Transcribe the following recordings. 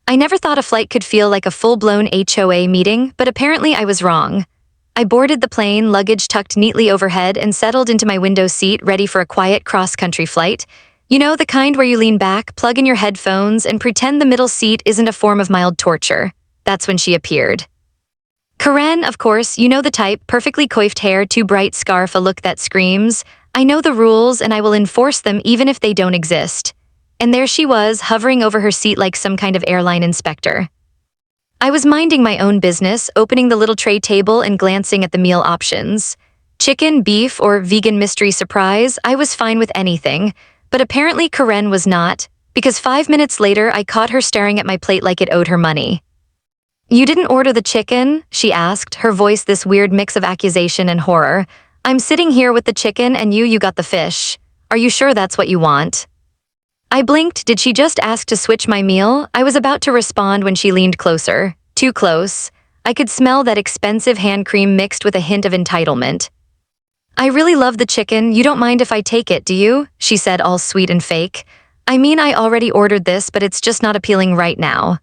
I never thought a flight could feel like a full-blown HOA meeting, but apparently I was wrong. I boarded the plane, luggage tucked neatly overhead, and settled into my window seat, ready for a quiet cross-country flight. You know, the kind where you lean back, plug in your headphones, and pretend the middle seat isn't a form of mild torture. That's when she appeared. Karen, of course, you know the type, perfectly coiffed hair, too bright scarf, a look that screams, "I know the rules and I will enforce them even if they don't exist." And there she was, hovering over her seat like some kind of airline inspector. I was minding my own business, opening the little tray table and glancing at the meal options. Chicken, beef, or vegan mystery surprise, I was fine with anything, but apparently Karen was not, because 5 minutes later I caught her staring at my plate like it owed her money. "You didn't order the chicken?" she asked, her voice this weird mix of accusation and horror. "I'm sitting here with the chicken and you got the fish. Are you sure that's what you want?" I blinked. Did she just ask to switch my meal? I was about to respond when she leaned closer. Too close. I could smell that expensive hand cream mixed with a hint of entitlement. "I really love the chicken. You don't mind if I take it, do you?" she said, all sweet and fake. "I mean, I already ordered this, but it's just not appealing right now."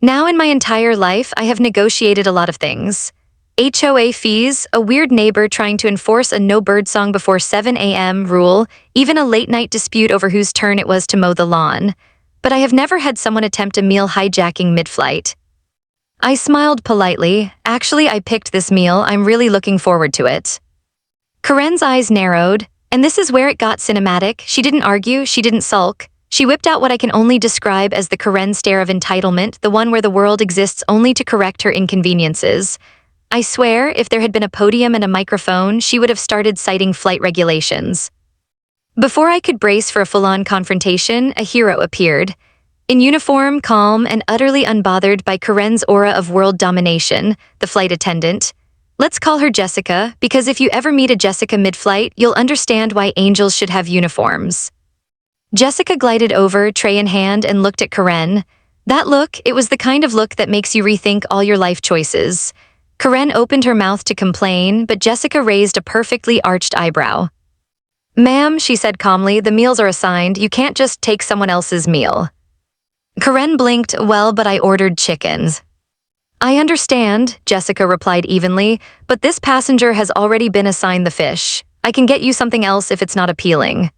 Now in my entire life, I have negotiated a lot of things. HOA fees, a weird neighbor trying to enforce a no birdsong before 7 a.m. rule, even a late-night dispute over whose turn it was to mow the lawn. But I have never had someone attempt a meal hijacking mid-flight. I smiled politely. "Actually, I picked this meal. I'm really looking forward to it." Karen's eyes narrowed, and this is where it got cinematic. She didn't argue, she didn't sulk. She whipped out what I can only describe as the Karen stare of entitlement, the one where the world exists only to correct her inconveniences. I swear, if there had been a podium and a microphone, she would have started citing flight regulations. Before I could brace for a full-on confrontation, a hero appeared. In uniform, calm, and utterly unbothered by Karen's aura of world domination, the flight attendant. Let's call her Jessica, because if you ever meet a Jessica mid-flight, you'll understand why angels should have uniforms. Jessica glided over, tray in hand, and looked at Karen. That look, it was the kind of look that makes you rethink all your life choices. Karen opened her mouth to complain, but Jessica raised a perfectly arched eyebrow. "Ma'am," she said calmly, "the meals are assigned. You can't just take someone else's meal." Karen blinked. "Well, but I ordered chickens." "I understand," Jessica replied evenly, "but this passenger has already been assigned the fish. I can get you something else if it's not appealing."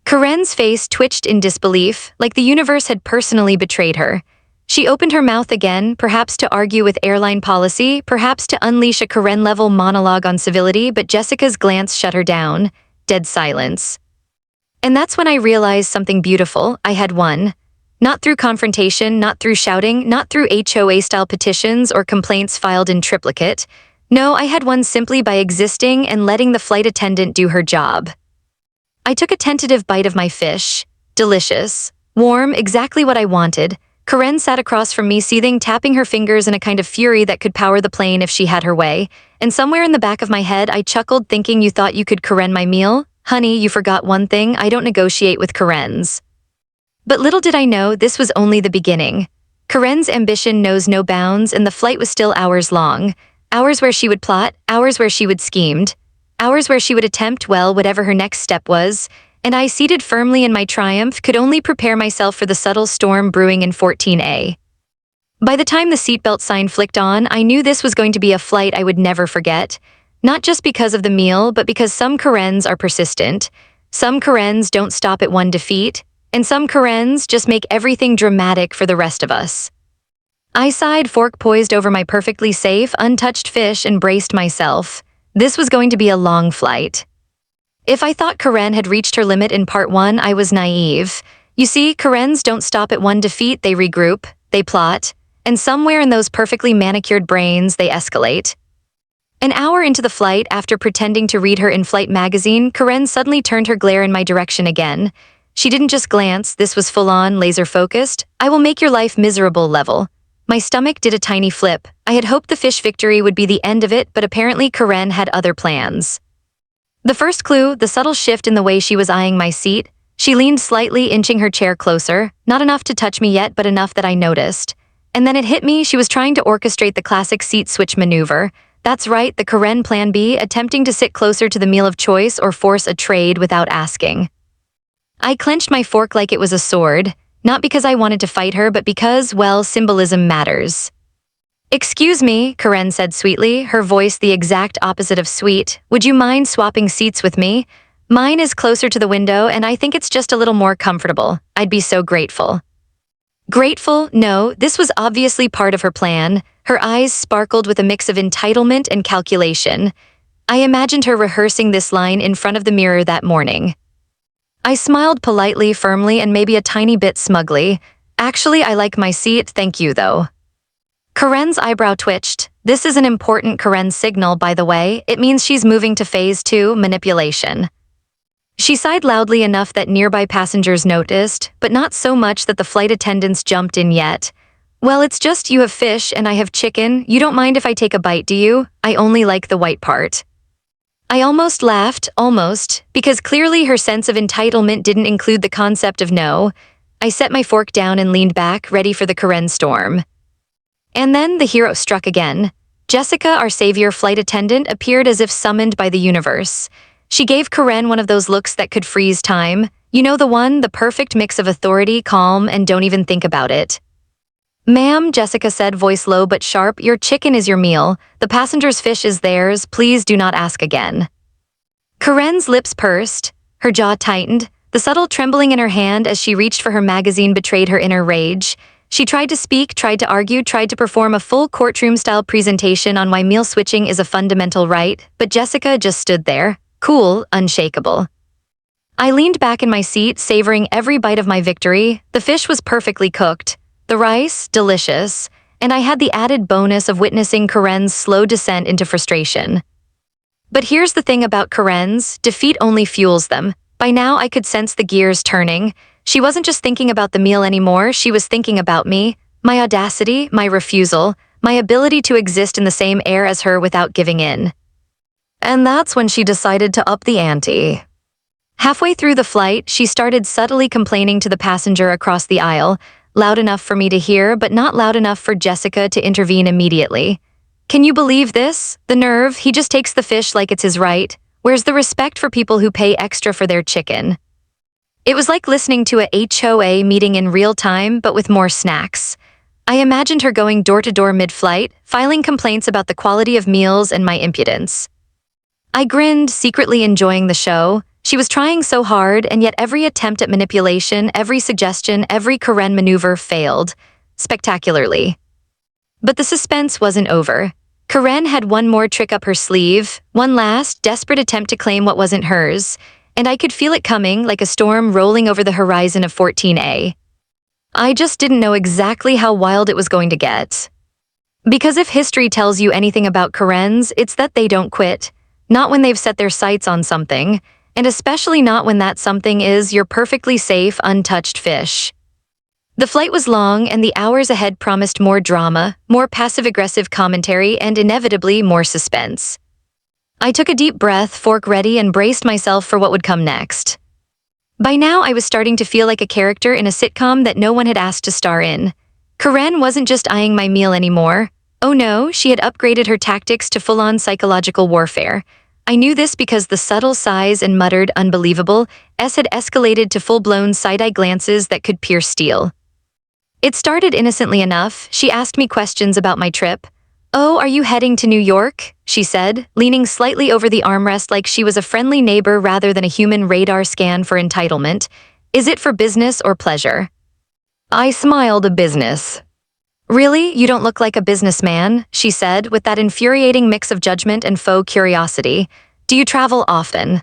Karen's face twitched in disbelief, like the universe had personally betrayed her. She opened her mouth again, perhaps to argue with airline policy, perhaps to unleash a Karen-level monologue on civility, but Jessica's glance shut her down. Dead silence. And that's when I realized something beautiful. I had won. Not through confrontation, not through shouting, not through HOA-style petitions or complaints filed in triplicate. No, I had won simply by existing and letting the flight attendant do her job. I took a tentative bite of my fish. Delicious. Warm, exactly what I wanted. Karen sat across from me, seething, tapping her fingers in a kind of fury that could power the plane if she had her way. And somewhere in the back of my head, I chuckled, thinking, "You thought you could Karen my meal? Honey, you forgot one thing. I don't negotiate with Karens." But little did I know, this was only the beginning. Karen's ambition knows no bounds, and the flight was still hours long. Hours where she would plot, hours where she would schemed, hours where she would attempt, well, whatever her next step was. And I, seated firmly in my triumph, could only prepare myself for the subtle storm brewing in 14A. By the time the seatbelt sign flicked on, I knew this was going to be a flight I would never forget. Not just because of the meal, but because some Karens are persistent. Some Karens don't stop at one defeat, and some Karens just make everything dramatic for the rest of us. I sighed, fork poised over my perfectly safe, untouched fish, and braced myself. This was going to be a long flight. If I thought Karen had reached her limit in part 1, I was naive. You see, Karens don't stop at one defeat, they regroup, they plot, and somewhere in those perfectly manicured brains, they escalate. An hour into the flight, after pretending to read her in-flight magazine, Karen suddenly turned her glare in my direction again. She didn't just glance, this was full-on, laser-focused. "I will make your life miserable" level. My stomach did a tiny flip. I had hoped the fish victory would be the end of it, but apparently Karen had other plans. The first clue, the subtle shift in the way she was eyeing my seat. She leaned slightly, inching her chair closer, not enough to touch me yet, but enough that I noticed. And then it hit me, she was trying to orchestrate the classic seat switch maneuver. That's right, the Karen Plan B, attempting to sit closer to the meal of choice or force a trade without asking. I clenched my fork like it was a sword. not because I wanted to fight her, but because, well, symbolism matters. "Excuse me," Karen said sweetly, her voice the exact opposite of sweet. "Would you mind swapping seats with me? Mine is closer to the window, and I think it's just a little more comfortable. I'd be so grateful." Grateful? No, this was obviously part of her plan. Her eyes sparkled with a mix of entitlement and calculation. I imagined her rehearsing this line in front of the mirror that morning. I smiled politely, firmly, and maybe a tiny bit smugly. "Actually, I like my seat, thank you, though." Karen's eyebrow twitched. This is an important Karen signal, by the way. It means she's moving to phase 2, manipulation. She sighed loudly enough that nearby passengers noticed, but not so much that the flight attendants jumped in yet. "Well, it's just you have fish and I have chicken. You don't mind if I take a bite, do you? I only like the white part." I almost laughed, because clearly her sense of entitlement didn't include the concept of no. I set my fork down and leaned back, ready for the Karen storm. And then the hero struck again. Jessica, our savior flight attendant, appeared as if summoned by the universe. She gave Karen one of those looks that could freeze time. You know the one, the perfect mix of authority, calm, and don't even think about it. "Ma'am," Jessica said, voice low but sharp, "your chicken is your meal. The passenger's fish is theirs. Please do not ask again." Karen's lips pursed, her jaw tightened. The subtle trembling in her hand as she reached for her magazine betrayed her inner rage. She tried to speak, tried to argue, tried to perform a full courtroom-style presentation on why meal switching is a fundamental right, but Jessica just stood there, cool, unshakable. I leaned back in my seat, savoring every bite of my victory. The fish was perfectly cooked, the rice, delicious, and I had the added bonus of witnessing Karen's slow descent into frustration. But here's the thing about Karen's, defeat only fuels them. By now I could sense the gears turning. She wasn't just thinking about the meal anymore, she was thinking about me, my audacity, my refusal, my ability to exist in the same air as her without giving in. And that's when she decided to up the ante. Halfway through the flight, she started subtly complaining to the passenger across the aisle, loud enough for me to hear, but not loud enough for Jessica to intervene immediately. "Can you believe this? The nerve, he just takes the fish like it's his right. Where's the respect for people who pay extra for their chicken?" It was like listening to a HOA meeting in real time, but with more snacks. I imagined her going door to door mid-flight, filing complaints about the quality of meals and my impudence. I grinned, secretly enjoying the show. She was trying so hard, and yet every attempt at manipulation, every suggestion, every Karen maneuver failed. Spectacularly. But the suspense wasn't over. Karen had one more trick up her sleeve, one last, desperate attempt to claim what wasn't hers, and I could feel it coming like a storm rolling over the horizon of 14A. I just didn't know exactly how wild it was going to get. Because if history tells you anything about Karens, it's that they don't quit. Not when they've set their sights on something, and especially not when that something is your perfectly safe, untouched fish. The flight was long, and the hours ahead promised more drama, more passive-aggressive commentary, and inevitably more suspense. I took a deep breath, fork ready, and braced myself for what would come next. By now, I was starting to feel like a character in a sitcom that no one had asked to star in. Karen wasn't just eyeing my meal anymore. Oh no, she had upgraded her tactics to full-on psychological warfare. I knew this because the subtle sighs and muttered "unbelievable" S had escalated to full-blown side-eye glances that could pierce steel. It started innocently enough. She asked me questions about my trip. "Oh, are you heading to New York?" she said, leaning slightly over the armrest like she was a friendly neighbor rather than a human radar scan for entitlement. "Is it for business or pleasure?" I smiled. "Business." "Really? You don't look like a businessman," she said, with that infuriating mix of judgment and faux curiosity. "Do you travel often?"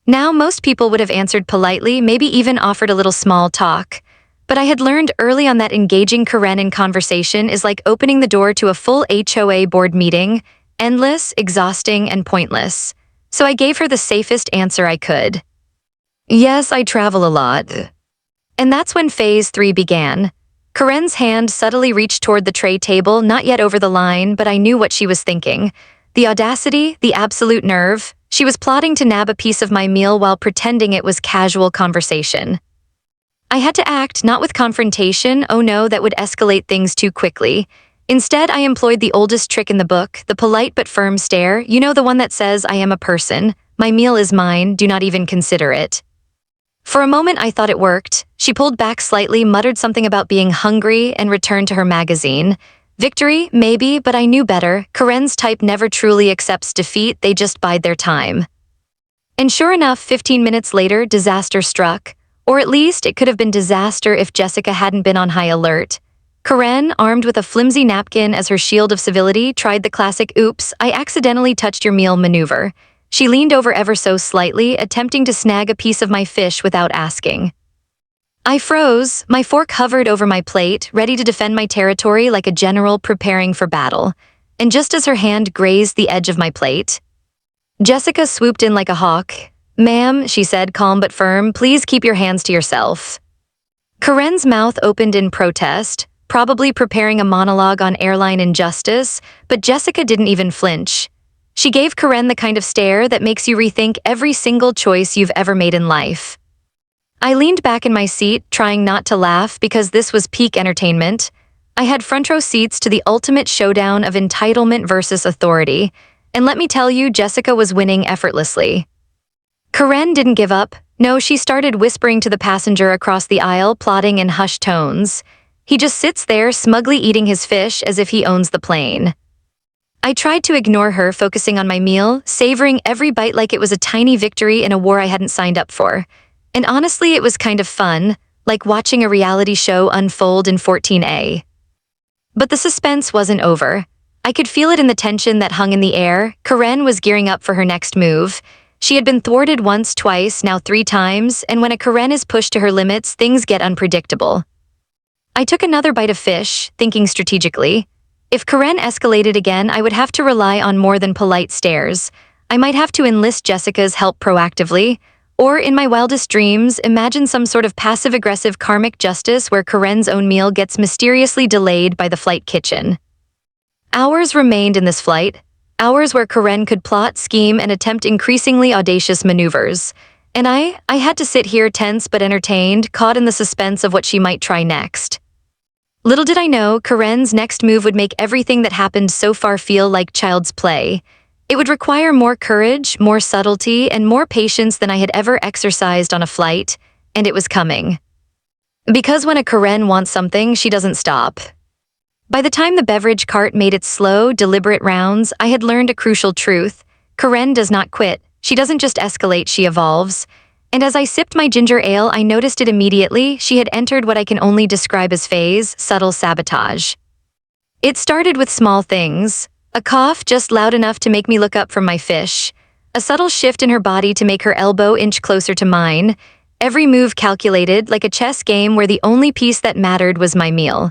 Now, most people would have answered politely, maybe even offered a little small talk. But I had learned early on that engaging Karen in conversation is like opening the door to a full HOA board meeting, endless, exhausting, and pointless. So I gave her the safest answer I could. "Yes, I travel a lot." And that's when phase 3 began. Karen's hand subtly reached toward the tray table, not yet over the line, but I knew what she was thinking. The audacity, the absolute nerve. She was plotting to nab a piece of my meal while pretending it was casual conversation. I had to act, not with confrontation, oh no, that would escalate things too quickly. Instead, I employed the oldest trick in the book, the polite but firm stare, you know, the one that says, "I am a person. My meal is mine, do not even consider it." For a moment I thought it worked. She pulled back slightly, muttered something about being hungry, and returned to her magazine. Victory? Maybe, but I knew better. Karen's type never truly accepts defeat, they just bide their time. And sure enough, 15 minutes later, disaster struck. Or at least, it could have been disaster if Jessica hadn't been on high alert. Karen, armed with a flimsy napkin as her shield of civility, tried the classic "oops, I accidentally touched your meal" maneuver. She leaned over ever so slightly, attempting to snag a piece of my fish without asking. I froze, my fork hovered over my plate, ready to defend my territory like a general preparing for battle. And just as her hand grazed the edge of my plate, Jessica swooped in like a hawk. "Ma'am," she said, calm but firm, "please keep your hands to yourself." Karen's mouth opened in protest, probably preparing a monologue on airline injustice, but Jessica didn't even flinch. She gave Karen the kind of stare that makes you rethink every single choice you've ever made in life. I leaned back in my seat, trying not to laugh because this was peak entertainment. I had front row seats to the ultimate showdown of entitlement versus authority, and let me tell you, Jessica was winning effortlessly. Karen didn't give up. No, she started whispering to the passenger across the aisle, plotting in hushed tones. He just sits there, smugly eating his fish as if he owns the plane. I tried to ignore her, focusing on my meal, savoring every bite like it was a tiny victory in a war I hadn't signed up for. And honestly, it was kind of fun, like watching a reality show unfold in 14A. But the suspense wasn't over. I could feel it in the tension that hung in the air. Karen was gearing up for her next move. She had been thwarted once, twice, now 3 times, and when a Karen is pushed to her limits, things get unpredictable. I took another bite of fish, thinking strategically. If Karen escalated again, I would have to rely on more than polite stares. I might have to enlist Jessica's help proactively, or in my wildest dreams, imagine some sort of passive-aggressive karmic justice where Karen's own meal gets mysteriously delayed by the flight kitchen. Hours remained in this flight, hours where Karen could plot, scheme, and attempt increasingly audacious maneuvers. And I had to sit here tense but entertained, caught in the suspense of what she might try next. Little did I know, Karen's next move would make everything that happened so far feel like child's play. It would require more courage, more subtlety, and more patience than I had ever exercised on a flight, and it was coming. Because when a Karen wants something, she doesn't stop. By the time the beverage cart made its slow, deliberate rounds, I had learned a crucial truth. Karen does not quit. She doesn't just escalate, she evolves. And as I sipped my ginger ale, I noticed it immediately. She had entered what I can only describe as phase, subtle sabotage. It started with small things. A cough just loud enough to make me look up from my fish. A subtle shift in her body to make her elbow inch closer to mine. Every move calculated, like a chess game where the only piece that mattered was my meal.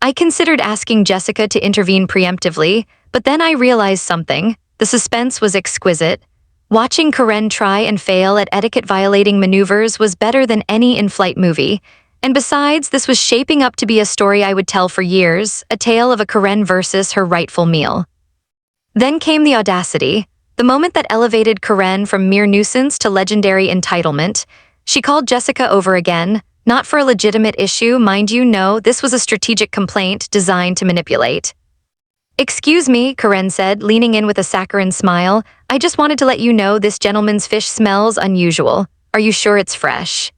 I considered asking Jessica to intervene preemptively, but then I realized something. The suspense was exquisite. Watching Karen try and fail at etiquette-violating maneuvers was better than any in-flight movie. And besides, this was shaping up to be a story I would tell for years, a tale of a Karen versus her rightful meal. Then came the audacity, the moment that elevated Karen from mere nuisance to legendary entitlement. She called Jessica over again, not for a legitimate issue, mind you, no, this was a strategic complaint designed to manipulate. "Excuse me," Karen said, leaning in with a saccharine smile. "I just wanted to let you know this gentleman's fish smells unusual. Are you sure it's fresh?"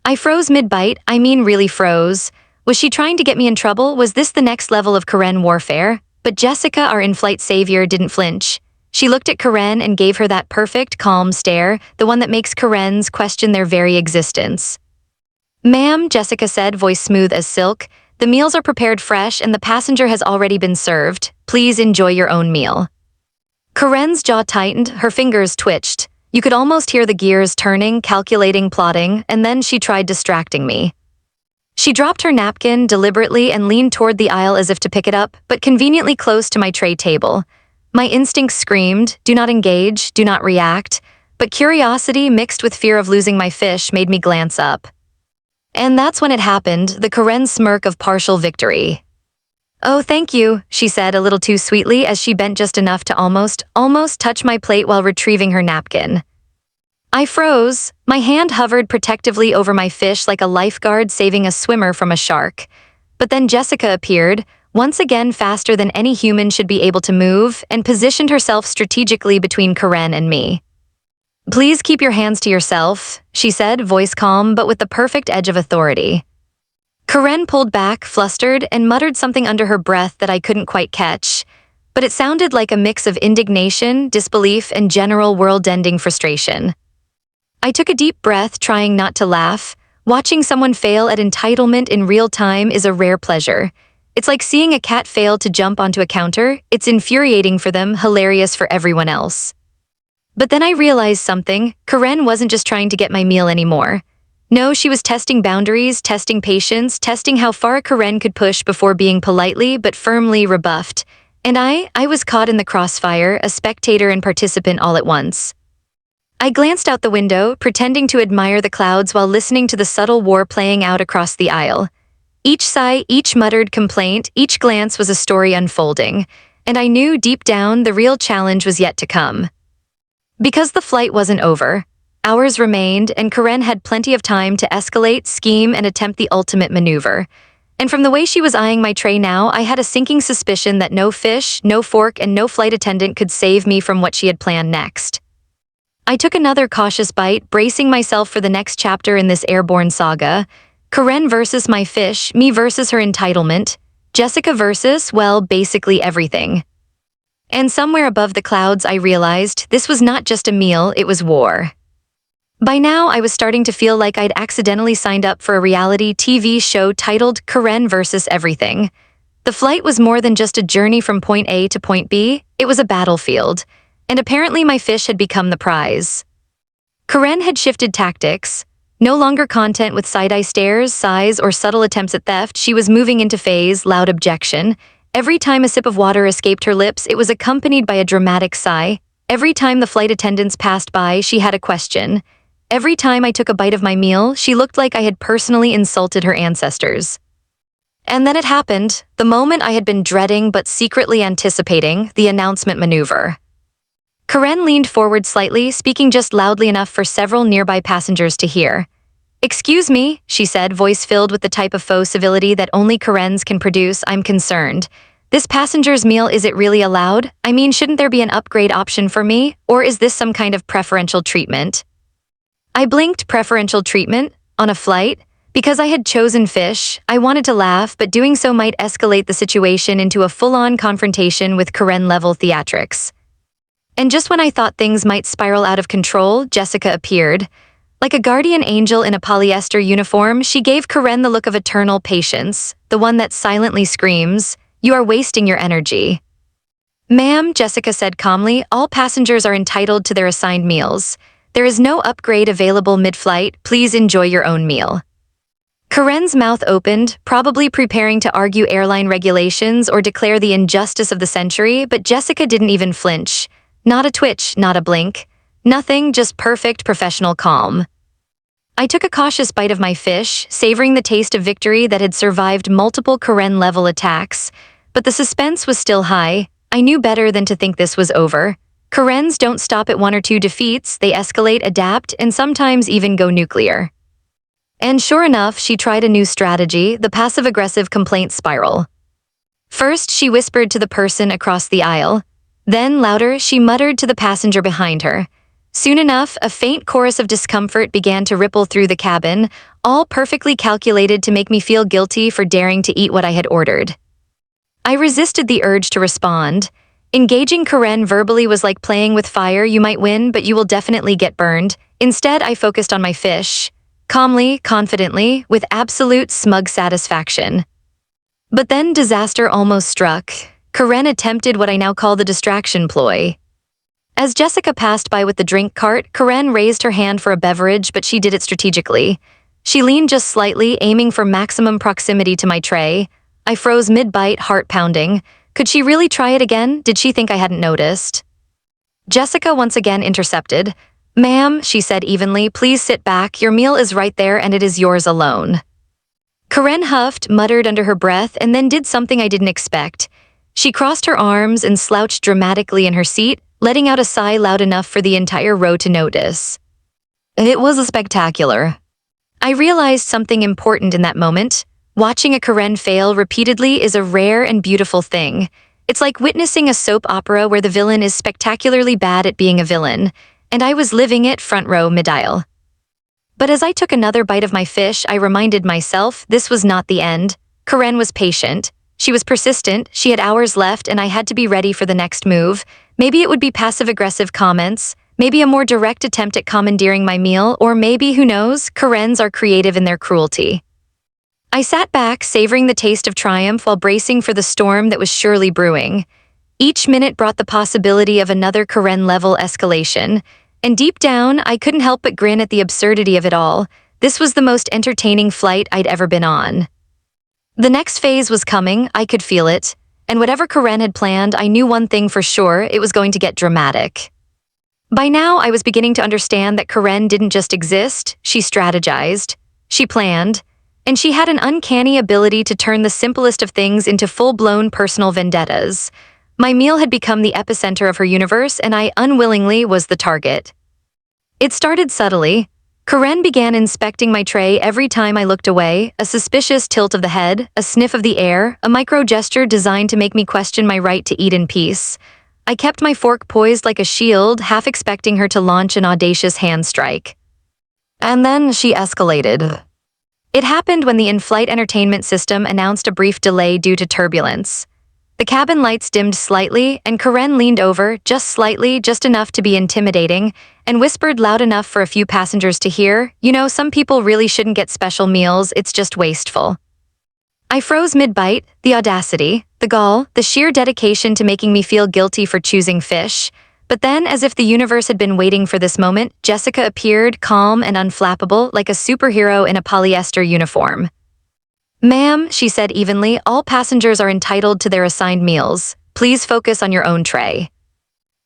I froze mid-bite, I mean really froze. Was she trying to get me in trouble? Was this the next level of Karen warfare? But Jessica, our in-flight savior, didn't flinch. She looked at Karen and gave her that perfect, calm stare, the one that makes Karens question their very existence. "Ma'am," Jessica said, voice smooth as silk, "the meals are prepared fresh and the passenger has already been served. Please enjoy your own meal." Karen's jaw tightened, her fingers twitched. You could almost hear the gears turning, calculating, plotting, and then she tried distracting me. She dropped her napkin deliberately and leaned toward the aisle as if to pick it up, but conveniently close to my tray table. My instincts screamed, "Do not engage, do not react," but curiosity mixed with fear of losing my fish made me glance up. And that's when it happened, the Karen smirk of partial victory. "Oh, thank you," she said a little too sweetly as she bent just enough to almost touch my plate while retrieving her napkin. I froze. My hand hovered protectively over my fish like a lifeguard saving a swimmer from a shark. But then Jessica appeared, once again faster than any human should be able to move, and positioned herself strategically between Karen and me. Please keep your hands to yourself, she said, voice calm but with the perfect edge of authority. Karen pulled back, flustered, and muttered something under her breath that I couldn't quite catch, but it sounded like a mix of indignation, disbelief, and general world-ending frustration. I took a deep breath, trying not to laugh. Watching someone fail at entitlement in real time is a rare pleasure. It's like seeing a cat fail to jump onto a counter. It's infuriating for them, hilarious for everyone else. But then I realized something. Karen wasn't just trying to get my meal anymore. No, she was testing boundaries, testing patience, testing how far Karen could push before being politely but firmly rebuffed. And I was caught in the crossfire, a spectator and participant all at once. I glanced out the window, pretending to admire the clouds while listening to the subtle war playing out across the aisle. Each sigh, each muttered complaint, each glance was a story unfolding, and I knew deep down the real challenge was yet to come. Because the flight wasn't over, hours remained, and Karen had plenty of time to escalate, scheme, and attempt the ultimate maneuver. And from the way she was eyeing my tray now, I had a sinking suspicion that no fish, no fork, and no flight attendant could save me from what she had planned next. I took another cautious bite, bracing myself for the next chapter in this airborne saga. Karen versus my fish, me versus her entitlement, Jessica versus, well, basically everything. And somewhere above the clouds I realized this was not just a meal, it was war. By now, I was starting to feel like I'd accidentally signed up for a reality TV show titled Karen versus Everything. The flight was more than just a journey from point A to point B, it was a battlefield. And apparently my fish had become the prize. Karen had shifted tactics. No longer content with side-eye stares, sighs, or subtle attempts at theft, she was moving into phase, loud objection. Every time a sip of water escaped her lips, it was accompanied by a dramatic sigh. Every time the flight attendants passed by, she had a question. Every time I took a bite of my meal, she looked like I had personally insulted her ancestors. And then it happened, the moment I had been dreading but secretly anticipating, the announcement maneuver. Karen leaned forward slightly, speaking just loudly enough for several nearby passengers to hear. "Excuse me," she said, voice filled with the type of faux civility that only Karens can produce, "I'm concerned. This passenger's meal, is it really allowed? I mean, shouldn't there be an upgrade option for me? Or is this some kind of preferential treatment?" I blinked. Preferential treatment? On a flight? Because I had chosen fish, I wanted to laugh, but doing so might escalate the situation into a full-on confrontation with Karen-level theatrics. And just when I thought things might spiral out of control, Jessica appeared. Like a guardian angel in a polyester uniform, she gave Karen the look of eternal patience, the one that silently screams, "You are wasting your energy." "Ma'am," Jessica said calmly, "all passengers are entitled to their assigned meals. There is no upgrade available mid-flight. Please enjoy your own meal." Karen's mouth opened, probably preparing to argue airline regulations or declare the injustice of the century, but Jessica didn't even flinch. Not a twitch, not a blink. Nothing, just perfect professional calm. I took a cautious bite of my fish, savoring the taste of victory that had survived multiple Karen-level attacks, but the suspense was still high. I knew better than to think this was over. Karens don't stop at one or two defeats, they escalate, adapt, and sometimes even go nuclear. And sure enough, she tried a new strategy, the passive-aggressive complaint spiral. First, she whispered to the person across the aisle. Then, louder, she muttered to the passenger behind her. Soon enough, a faint chorus of discomfort began to ripple through the cabin, all perfectly calculated to make me feel guilty for daring to eat what I had ordered. I resisted the urge to respond. Engaging Karen verbally was like playing with fire. You might win, but you will definitely get burned. Instead, I focused on my fish. Calmly, confidently, with absolute smug satisfaction. But then disaster almost struck. Karen attempted what I now call the distraction ploy. As Jessica passed by with the drink cart, Karen raised her hand for a beverage, but she did it strategically. She leaned just slightly, aiming for maximum proximity to my tray. I froze mid-bite, heart pounding. Could she really try it again? Did she think I hadn't noticed? Jessica once again intercepted. "Ma'am," she said evenly, "please sit back. Your meal is right there and it is yours alone." Karen huffed, muttered under her breath, and then did something I didn't expect. She crossed her arms and slouched dramatically in her seat, letting out a sigh loud enough for the entire row to notice. It was a spectacular. I realized something important in that moment. Watching a Karen fail repeatedly is a rare and beautiful thing. It's like witnessing a soap opera where the villain is spectacularly bad at being a villain. and I was living it front row mid-aisle. But as I took another bite of my fish, I reminded myself this was not the end. Karen was patient. She was persistent, she had hours left, and I had to be ready for the next move. Maybe it would be passive-aggressive comments, maybe a more direct attempt at commandeering my meal, or maybe, who knows, Karens are creative in their cruelty. I sat back, savoring the taste of triumph while bracing for the storm that was surely brewing. Each minute brought the possibility of another Karen-level escalation, and deep down, I couldn't help but grin at the absurdity of it all. This was the most entertaining flight I'd ever been on. The next phase was coming, I could feel it, and whatever Karen had planned, I knew one thing for sure, it was going to get dramatic. By now, I was beginning to understand that Karen didn't just exist, she strategized, she planned, and she had an uncanny ability to turn the simplest of things into full-blown personal vendettas. My meal had become the epicenter of her universe, and I unwillingly was the target. It started subtly. Karen began inspecting my tray every time I looked away, a suspicious tilt of the head, a sniff of the air, a micro-gesture designed to make me question my right to eat in peace. I kept my fork poised like a shield, half expecting her to launch an audacious hand strike. And then she escalated. It happened when the in-flight entertainment system announced a brief delay due to turbulence. The cabin lights dimmed slightly, and Karen leaned over, just slightly, just enough to be intimidating, and whispered loud enough for a few passengers to hear, "You know, some people really shouldn't get special meals, it's just wasteful." I froze mid-bite, the audacity, the gall, the sheer dedication to making me feel guilty for choosing fish. But then, as if the universe had been waiting for this moment, Jessica appeared, calm and unflappable, like a superhero in a polyester uniform. "Ma'am," she said evenly, "all passengers are entitled to their assigned meals. Please focus on your own tray."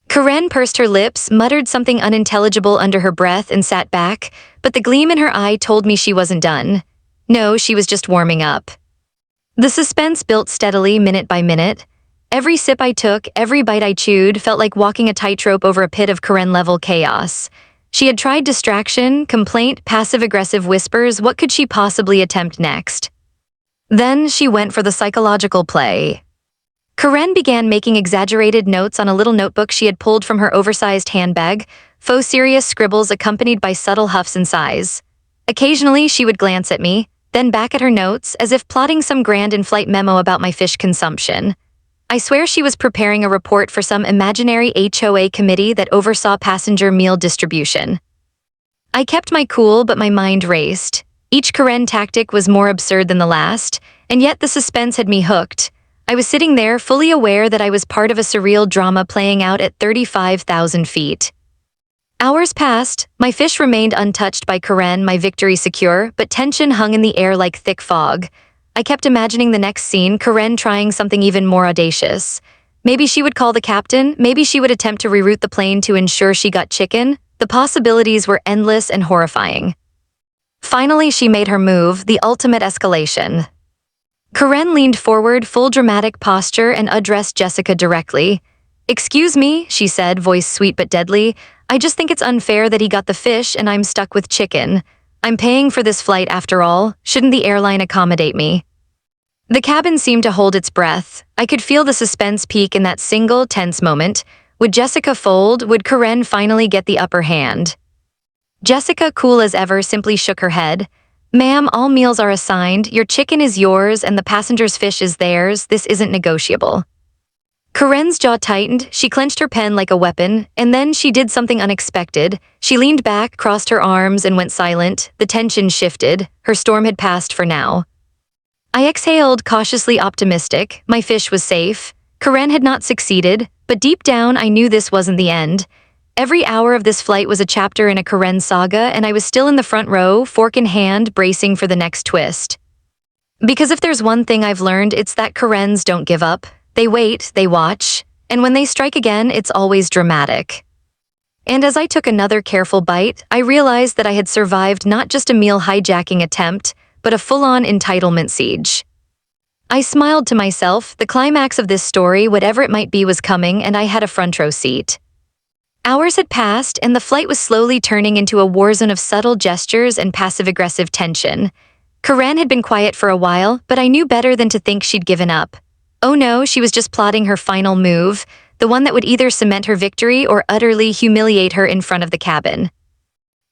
Karen pursed her lips, muttered something unintelligible under her breath, and sat back, but the gleam in her eye told me she wasn't done. No, she was just warming up. The suspense built steadily, minute by minute. Every sip I took, every bite I chewed, felt like walking a tightrope over a pit of Karen-level chaos. She had tried distraction, complaint, passive-aggressive whispers. What could she possibly attempt next? Then she went for the psychological play. Karen began making exaggerated notes on a little notebook she had pulled from her oversized handbag, faux serious scribbles accompanied by subtle huffs and sighs. Occasionally, she would glance at me, then back at her notes, as if plotting some grand in-flight memo about my fish consumption. I swear she was preparing a report for some imaginary HOA committee that oversaw passenger meal distribution. I kept my cool, but my mind raced. Each Karen tactic was more absurd than the last, and yet the suspense had me hooked. I was sitting there, fully aware that I was part of a surreal drama playing out at 35,000 feet. Hours passed, my fish remained untouched by Karen, my victory secure, but tension hung in the air like thick fog. I kept imagining the next scene, Karen trying something even more audacious. Maybe she would call the captain, maybe she would attempt to reroute the plane to ensure she got chicken. The possibilities were endless and horrifying. Finally, she made her move, the ultimate escalation. Karen leaned forward, full dramatic posture, and addressed Jessica directly. "Excuse me," she said, voice sweet but deadly. "I just think it's unfair that he got the fish and I'm stuck with chicken. I'm paying for this flight after all. Shouldn't the airline accommodate me?" The cabin seemed to hold its breath. I could feel the suspense peak in that single, tense moment. Would Jessica fold? Would Karen finally get the upper hand? Jessica, cool as ever, simply shook her head. "Ma'am, all meals are assigned. Your chicken is yours and the passenger's fish is theirs. This isn't negotiable." Karen's jaw tightened, she clenched her pen like a weapon, and then she did something unexpected. She leaned back, crossed her arms, and went silent. The tension shifted. Her storm had passed for now. I exhaled, cautiously optimistic. My fish was safe. Karen had not succeeded, but deep down I knew this wasn't the end. Every hour of this flight was a chapter in a Karen saga, and I was still in the front row, fork in hand, bracing for the next twist. Because if there's one thing I've learned, it's that Karens don't give up. They wait, they watch, and when they strike again, it's always dramatic. And as I took another careful bite, I realized that I had survived not just a meal hijacking attempt, but a full-on entitlement siege. I smiled to myself. The climax of this story, whatever it might be, was coming, and I had a front row seat. Hours had passed, and the flight was slowly turning into a warzone of subtle gestures and passive-aggressive tension. Karen had been quiet for a while, but I knew better than to think she'd given up. Oh no, she was just plotting her final move. the one that would either cement her victory or utterly humiliate her in front of the cabin.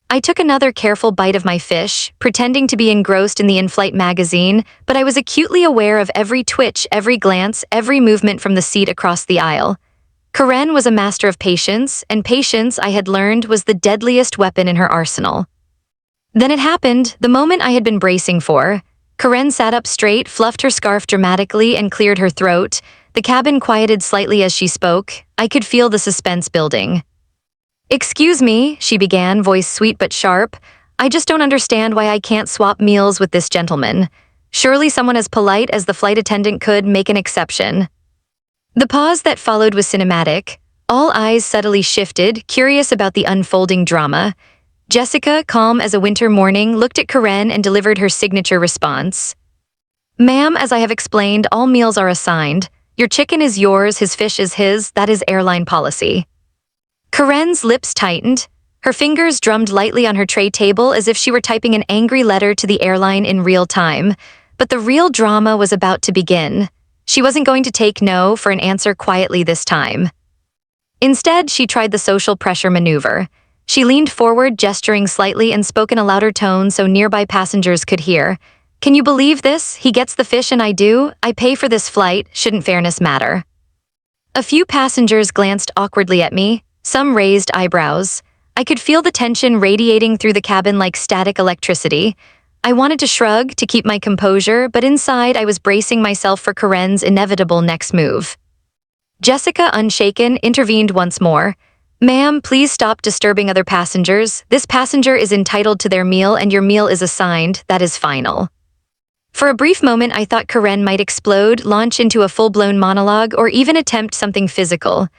I took another careful bite of my fish, pretending to be engrossed in the in-flight magazine, but I was acutely aware of every twitch, every glance, every movement from the seat across the aisle. Karen was a master of patience, and patience, I had learned, was the deadliest weapon in her arsenal. Then it happened, the moment I had been bracing for. Karen sat up straight, fluffed her scarf dramatically, and cleared her throat. The cabin quieted slightly as she spoke. I could feel the suspense building. "Excuse me," she began, voice sweet but sharp. "I just don't understand why I can't swap meals with this gentleman. Surely someone as polite as the flight attendant could make an exception." The pause that followed was cinematic. All eyes subtly shifted, curious about the unfolding drama. Jessica, calm as a winter morning, looked at Karen and delivered her signature response. "Ma'am, as I have explained, all meals are assigned. Your chicken is yours, his fish is his, that is airline policy." Karen's lips tightened. Her fingers drummed lightly on her tray table as if she were typing an angry letter to the airline in real time. But the real drama was about to begin. She wasn't going to take no for an answer quietly this time. Instead, she tried the social pressure maneuver. She leaned forward, gesturing slightly, and spoke in a louder tone so nearby passengers could hear. "Can you believe this? He gets the fish and I do. I pay for this flight. Shouldn't fairness matter?" A few passengers glanced awkwardly at me. Some raised eyebrows. I could feel the tension radiating through the cabin like static electricity. I wanted to shrug, to keep my composure, but inside I was bracing myself for Karen's inevitable next move. Jessica, unshaken, intervened once more. "Ma'am, please stop disturbing other passengers. This passenger is entitled to their meal and your meal is assigned. That is final." For a brief moment, I thought Karen might explode, launch into a full-blown monologue, or even attempt something physical.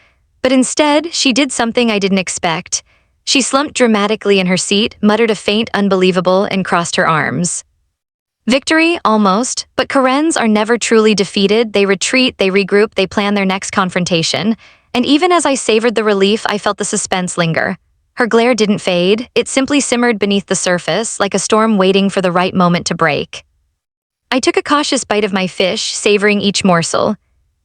But instead, she did something I didn't expect. She slumped dramatically in her seat, muttered a faint unbelievable, and crossed her arms. Victory, almost, but Karens are never truly defeated. They retreat, they regroup, they plan their next confrontation. And even as I savored the relief, I felt the suspense linger. Her glare didn't fade, it simply simmered beneath the surface, like a storm waiting for the right moment to break. I took a cautious bite of my fish, savoring each morsel.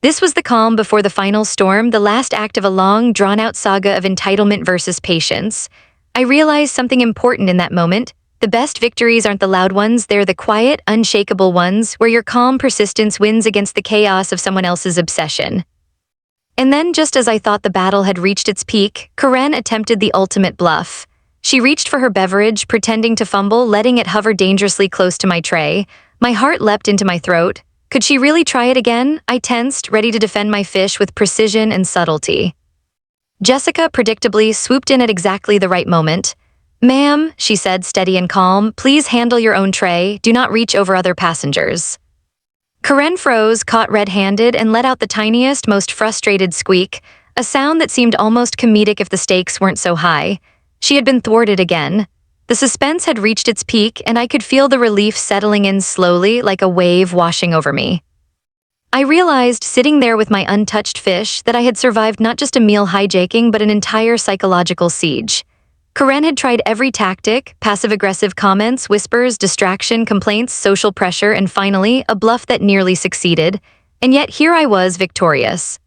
This was the calm before the final storm, the last act of a long, drawn-out saga of entitlement versus patience. I realized something important in that moment. The best victories aren't the loud ones, they're the quiet, unshakable ones, where your calm persistence wins against the chaos of someone else's obsession. And then, just as I thought the battle had reached its peak, Karen attempted the ultimate bluff. She reached for her beverage, pretending to fumble, letting it hover dangerously close to my tray. My heart leapt into my throat. Could she really try it again? I tensed, ready to defend my fish with precision and subtlety. Jessica, predictably, swooped in at exactly the right moment. "Ma'am," she said, steady and calm, "please handle your own tray. Do not reach over other passengers." Karen froze, caught red-handed, and let out the tiniest, most frustrated squeak, a sound that seemed almost comedic if the stakes weren't so high. She had been thwarted again. The suspense had reached its peak, and I could feel the relief settling in slowly, like a wave washing over me. I realized, sitting there with my untouched fish, that I had survived not just a meal hijacking but an entire psychological siege. Karen had tried every tactic: passive-aggressive comments, whispers, distraction, complaints, social pressure, and finally, a bluff that nearly succeeded. And yet here I was, victorious.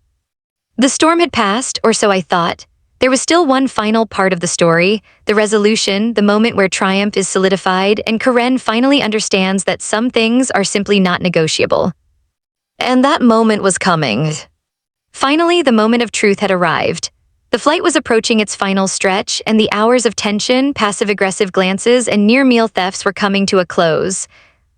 The storm had passed, or so I thought. There was still one final part of the story, the resolution, the moment where triumph is solidified, and Karen finally understands that some things are simply not negotiable. And that moment was coming. Finally, the moment of truth had arrived. The flight was approaching its final stretch, and the hours of tension, passive-aggressive glances, and near-meal thefts were coming to a close.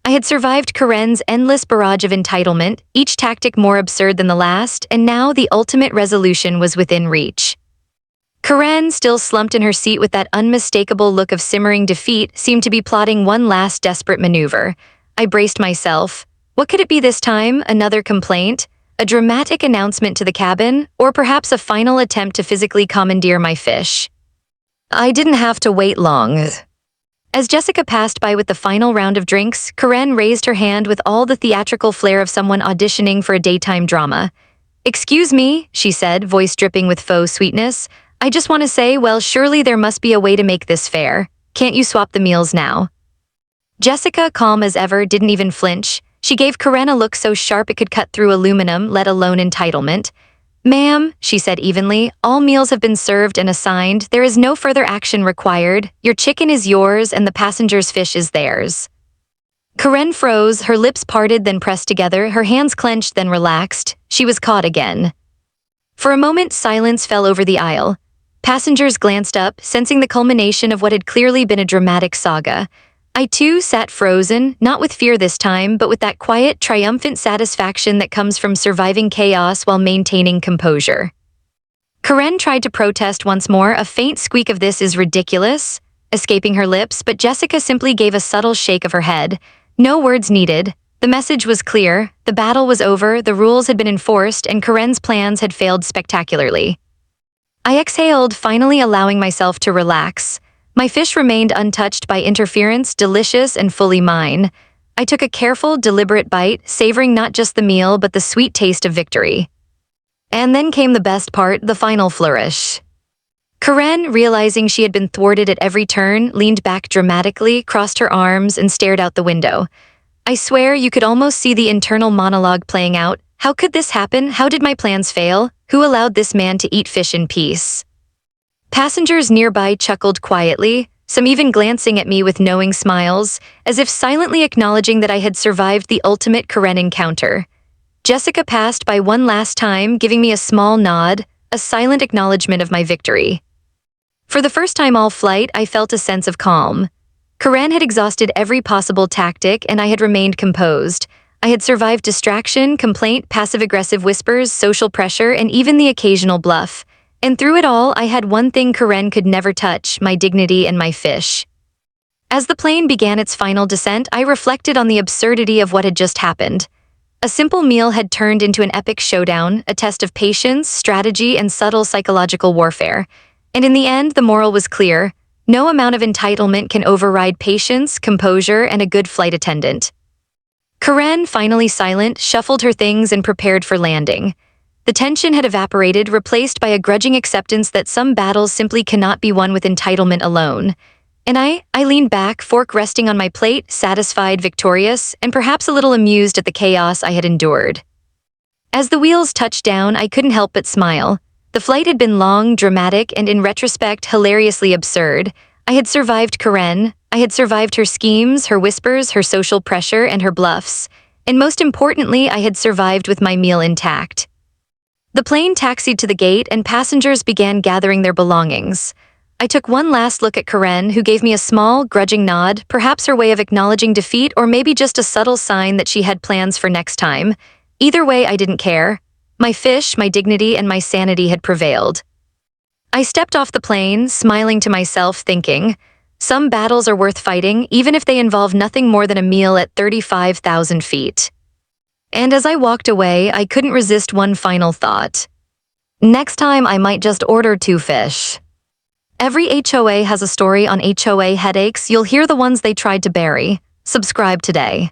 I had survived Karen's endless barrage of entitlement, each tactic more absurd than the last, and now the ultimate resolution was within reach. Karen, still slumped in her seat with that unmistakable look of simmering defeat, seemed to be plotting one last desperate maneuver. I braced myself. What could it be this time? Another complaint? A dramatic announcement to the cabin? Or perhaps a final attempt to physically commandeer my fish? I didn't have to wait long. As Jessica passed by with the final round of drinks, Karen raised her hand with all the theatrical flair of someone auditioning for a daytime drama. "Excuse me," she said, voice dripping with faux sweetness. "I just want to say, well, surely there must be a way to make this fair. Can't you swap the meals now?" Jessica, calm as ever, didn't even flinch. She gave Karen a look so sharp it could cut through aluminum, let alone entitlement. "Ma'am," she said evenly, "all meals have been served and assigned. There is no further action required. Your chicken is yours and the passenger's fish is theirs." Karen froze, her lips parted then pressed together, her hands clenched then relaxed. She was caught again. For a moment, silence fell over the aisle. Passengers glanced up, sensing the culmination of what had clearly been a dramatic saga. I too sat frozen, not with fear this time, but with that quiet, triumphant satisfaction that comes from surviving chaos while maintaining composure. Karen tried to protest once more, a faint squeak of "this is ridiculous," escaping her lips, but Jessica simply gave a subtle shake of her head. No words needed. The message was clear, the battle was over, the rules had been enforced, and Karen's plans had failed spectacularly. I exhaled, finally allowing myself to relax. My fish remained untouched by interference, delicious and fully mine. I took a careful, deliberate bite, savoring not just the meal but the sweet taste of victory. And then came the best part, the final flourish. Karen, realizing she had been thwarted at every turn, leaned back dramatically, crossed her arms, and stared out the window. I swear you could almost see the internal monologue playing out. How could this happen? How did my plans fail? Who allowed this man to eat fish in peace? Passengers nearby chuckled quietly, some even glancing at me with knowing smiles, as if silently acknowledging that I had survived the ultimate Karen encounter. Jessica passed by one last time, giving me a small nod, a silent acknowledgement of my victory. For the first time all flight, I felt a sense of calm. Karen had exhausted every possible tactic, and I had remained composed. I had survived distraction, complaint, passive-aggressive whispers, social pressure, and even the occasional bluff. And through it all, I had one thing Karen could never touch, my dignity and my fish. As the plane began its final descent, I reflected on the absurdity of what had just happened. A simple meal had turned into an epic showdown, a test of patience, strategy, and subtle psychological warfare. And in the end, the moral was clear. No amount of entitlement can override patience, composure, and a good flight attendant. Karen, finally silent, shuffled her things and prepared for landing. The tension had evaporated, replaced by a grudging acceptance that some battles simply cannot be won with entitlement alone. And I leaned back, fork resting on my plate, satisfied, victorious, and perhaps a little amused at the chaos I had endured. As the wheels touched down, I couldn't help but smile. The flight had been long, dramatic, and in retrospect, hilariously absurd. I had survived Karen. I had survived her schemes, her whispers, her social pressure, and her bluffs. And most importantly, I had survived with my meal intact. The plane taxied to the gate, and passengers began gathering their belongings. I took one last look at Karen, who gave me a small, grudging nod, perhaps her way of acknowledging defeat or maybe just a subtle sign that she had plans for next time. Either way, I didn't care. My fish, my dignity, and my sanity had prevailed. I stepped off the plane, smiling to myself, thinking, some battles are worth fighting, even if they involve nothing more than a meal at 35,000 feet. And as I walked away, I couldn't resist one final thought. Next time, I might just order 2 fish. Every HOA has a story on HOA Headaches. You'll hear the ones they tried to bury. Subscribe today.